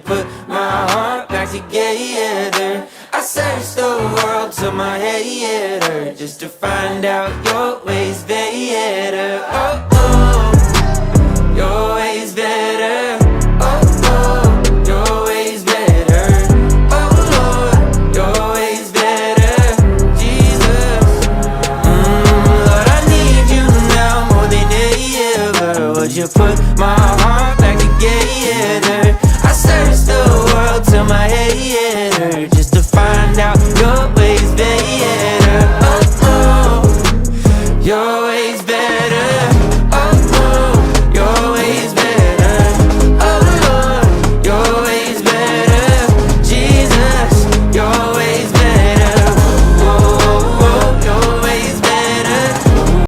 put my heart back together? I searched the world till my head hurt, just to find out your ways better. Oh, oh, your ways better. Oh, oh, your ways better. Oh, Lord, your ways better. Jesus, Lord, I need you now more than ever. Would you put my